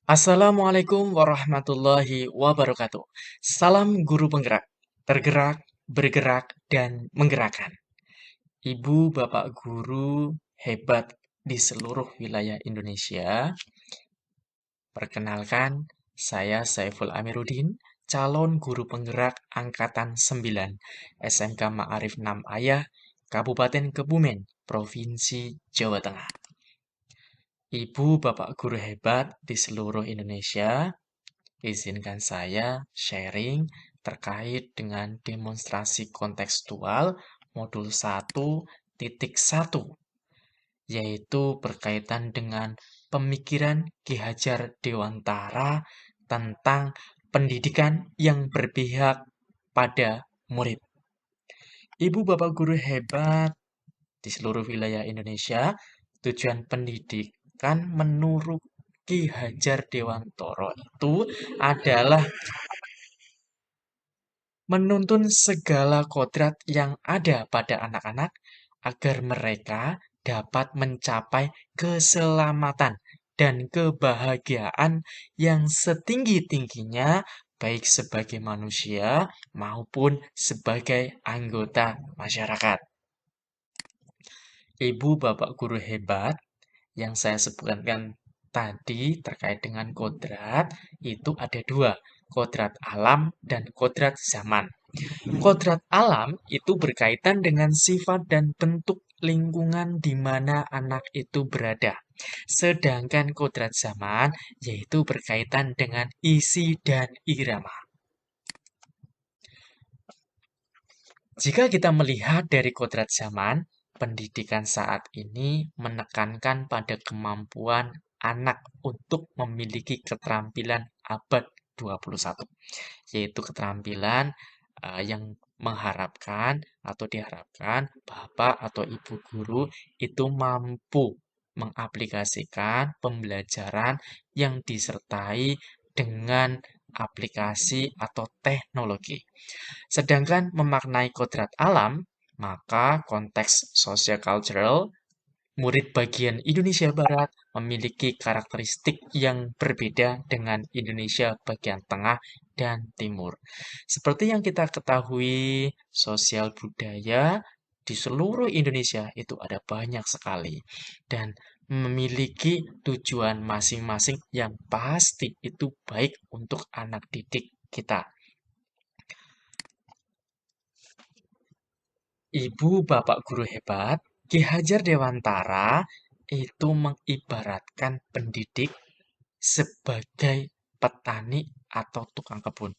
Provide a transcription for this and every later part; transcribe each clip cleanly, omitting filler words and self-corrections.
Assalamualaikum warahmatullahi wabarakatuh. Salam guru penggerak, tergerak, bergerak, dan menggerakkan. Ibu, bapak guru hebat di seluruh wilayah Indonesia. Perkenalkan, saya Saiful Amiruddin, calon guru penggerak Angkatan 9, SMK Ma'arif 6 Ayah, Kabupaten Kebumen, Provinsi Jawa Tengah. Ibu, bapak guru hebat di seluruh Indonesia, izinkan saya sharing terkait dengan demonstrasi kontekstual modul 1.1, yaitu berkaitan dengan pemikiran Ki Hajar Dewantara tentang pendidikan yang berpihak pada murid. Ibu bapak guru hebat di seluruh wilayah Indonesia, tujuan pendidikan menurut Ki Hajar Dewantara itu adalah menuntun segala kodrat yang ada pada anak-anak agar mereka dapat mencapai keselamatan dan kebahagiaan yang setinggi-tingginya, baik sebagai manusia maupun sebagai anggota masyarakat. Ibu, bapak guru hebat yang saya sebutkan tadi terkait dengan kodrat, itu ada dua, kodrat alam dan kodrat zaman. Kodrat alam itu berkaitan dengan sifat dan bentuk lingkungan di mana anak itu berada. Sedangkan kodrat zaman yaitu berkaitan dengan isi dan irama. Jika kita melihat dari kodrat zaman, pendidikan saat ini menekankan pada kemampuan anak untuk memiliki keterampilan abad 21, yaitu keterampilan yang mengharapkan atau diharapkan bapak atau ibu guru itu mampu mengaplikasikan pembelajaran yang disertai dengan aplikasi atau teknologi. Sedangkan memaknai kodrat alam, maka konteks sosio-cultural murid bagian Indonesia Barat memiliki karakteristik yang berbeda dengan Indonesia bagian tengah dan timur. Seperti yang kita ketahui, sosial budaya di seluruh Indonesia itu ada banyak sekali dan memiliki tujuan masing-masing yang pasti itu baik untuk anak didik kita. Ibu bapak guru hebat, Ki Hajar Dewantara itu mengibaratkan pendidik sebagai petani atau tukang kebun.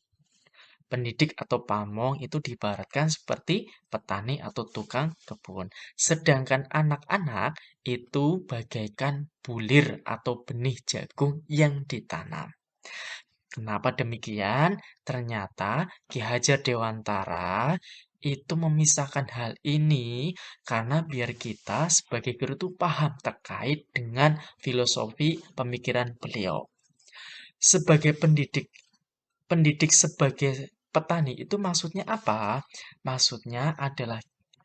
Pendidik atau pamong itu diibaratkan seperti petani atau tukang kebun. Sedangkan anak-anak itu bagaikan bulir atau benih jagung yang ditanam. Kenapa demikian? Ternyata Ki Hajar Dewantara itu memisahkan hal ini karena biar kita sebagai guru itu paham terkait dengan filosofi pemikiran beliau. Sebagai pendidik, pendidik sebagai petani itu maksudnya apa? Maksudnya adalah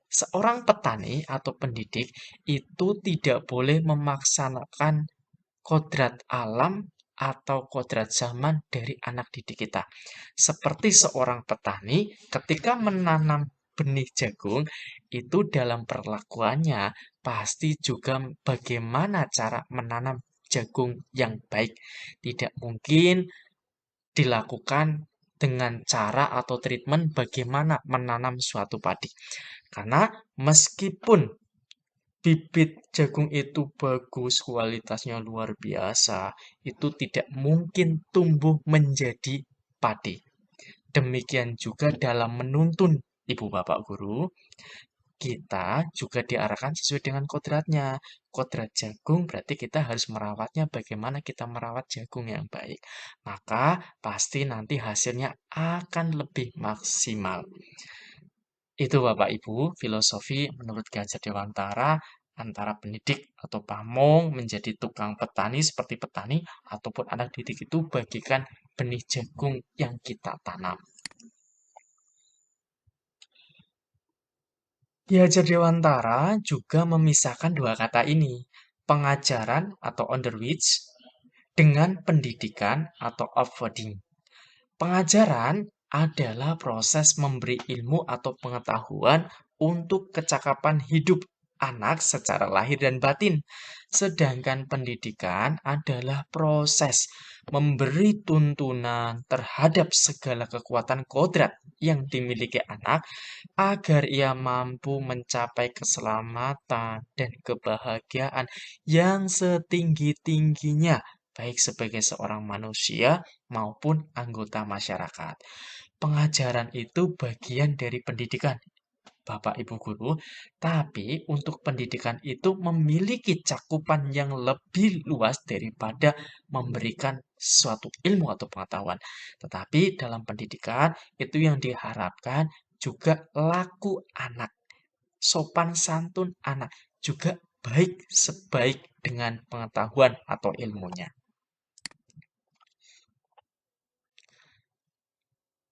seorang petani atau pendidik itu tidak boleh memaksakan kodrat alam atau kodrat zaman dari anak didik kita. Seperti seorang petani ketika menanam benih jagung, itu dalam perlakuannya pasti juga bagaimana cara menanam jagung yang baik. Tidak mungkin dilakukan dengan cara atau treatment bagaimana menanam suatu padi. Karena meskipun bibit jagung itu bagus, kualitasnya luar biasa, itu tidak mungkin tumbuh menjadi padi. Demikian juga dalam menuntun ibu bapak guru, kita juga diarahkan sesuai dengan kodratnya. Kodrat jagung berarti kita harus merawatnya bagaimana kita merawat jagung yang baik. Maka pasti nanti hasilnya akan lebih maksimal. Itu Bapak Ibu, filosofi menurut Gajah Dewantara antara pendidik atau pamong menjadi tukang petani seperti petani ataupun anak didik itu bagikan benih jagung yang kita tanam. Ki Hajar Dewantara juga memisahkan dua kata ini, pengajaran atau on the which dengan pendidikan atau offloading. Pengajaran adalah proses memberi ilmu atau pengetahuan untuk kecakapan hidup anak secara lahir dan batin. Sedangkan pendidikan adalah proses memberi tuntunan terhadap segala kekuatan kodrat yang dimiliki anak agar ia mampu mencapai keselamatan dan kebahagiaan yang setinggi-tingginya, baik sebagai seorang manusia maupun anggota masyarakat. Pengajaran itu bagian dari pendidikan, Bapak Ibu guru, tapi untuk pendidikan itu memiliki cakupan yang lebih luas daripada memberikan suatu ilmu atau pengetahuan. Tetapi dalam pendidikan itu yang diharapkan juga laku anak, sopan santun anak, juga baik sebaik dengan pengetahuan atau ilmunya.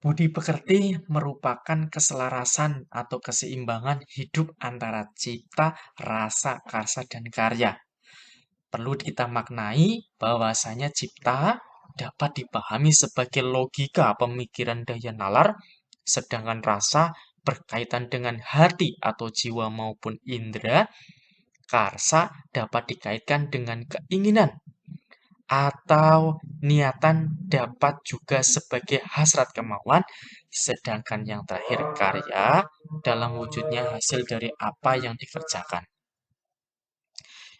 Budi pekerti merupakan keselarasan atau keseimbangan hidup antara cipta, rasa, karsa, dan karya. Perlu kita maknai bahwasanya cipta dapat dipahami sebagai logika pemikiran daya nalar, sedangkan rasa berkaitan dengan hati atau jiwa maupun indera, karsa dapat dikaitkan dengan keinginan atau niatan dapat juga sebagai hasrat kemauan, sedangkan yang terakhir karya dalam wujudnya hasil dari apa yang dikerjakan.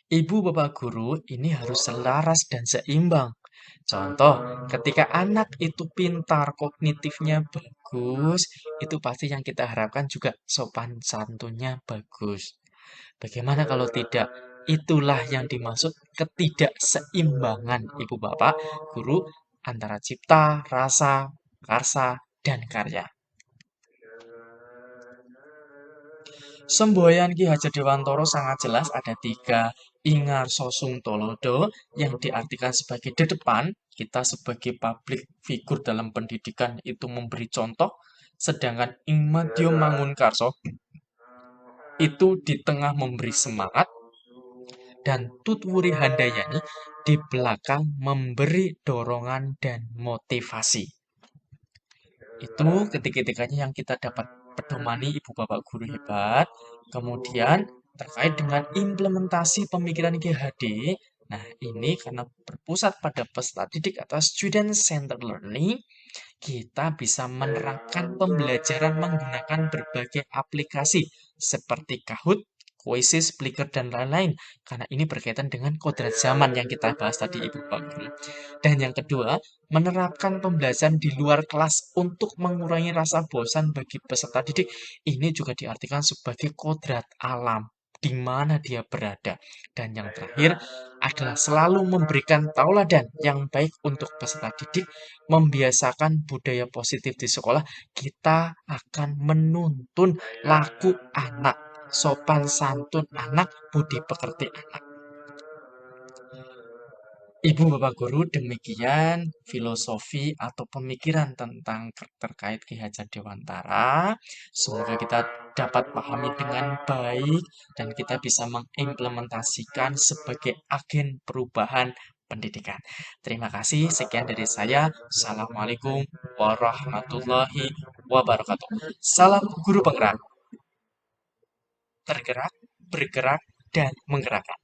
Ibu bapak guru ini harus selaras dan seimbang. Contoh, ketika anak itu pintar, kognitifnya bagus, itu pasti yang kita harapkan juga sopan santunnya bagus. Bagaimana kalau tidak? Itulah yang dimaksud ketidakseimbangan ibu bapak guru antara cipta, rasa, karsa, dan karya. Semboyan Ki Hajar Dewantara sangat jelas ada tiga. Ingarso Sungtolodo yang diartikan sebagai di depan, kita sebagai public figure dalam pendidikan itu memberi contoh, sedangkan Ingmadyo Mangunkarso itu di tengah memberi semangat, dan Tutwuri Handayani di belakang memberi dorongan dan motivasi. Itu ketiga-tiganya yang kita dapat pedomani ibu bapak guru hebat. Kemudian terkait dengan implementasi pemikiran GHD, nah ini karena berpusat pada peserta didik atau student centered learning, kita bisa menerapkan pembelajaran menggunakan berbagai aplikasi seperti Kahoot, Quizzes, Flickr, dan lain-lain. Karena ini berkaitan dengan kodrat zaman yang kita bahas tadi, Ibu Pak Guru. Dan yang kedua, menerapkan pembelajaran di luar kelas untuk mengurangi rasa bosan bagi peserta didik. Ini juga diartikan sebagai kodrat alam di mana dia berada. Dan yang terakhir adalah selalu memberikan tauladan yang baik untuk peserta didik, membiasakan budaya positif di sekolah. Kita akan menuntun laku anak, sopan santun anak, budi pekerti anak. Ibu Bapak Guru, demikian filosofi atau pemikiran tentang terkait Ki Hajar Dewantara. Semoga kita dapat pahami dengan baik dan kita bisa mengimplementasikan sebagai agen perubahan pendidikan. Terima kasih, sekian dari saya. Assalamualaikum warahmatullahi wabarakatuh. Salam guru penggerak, tergerak, bergerak, dan menggerakkan.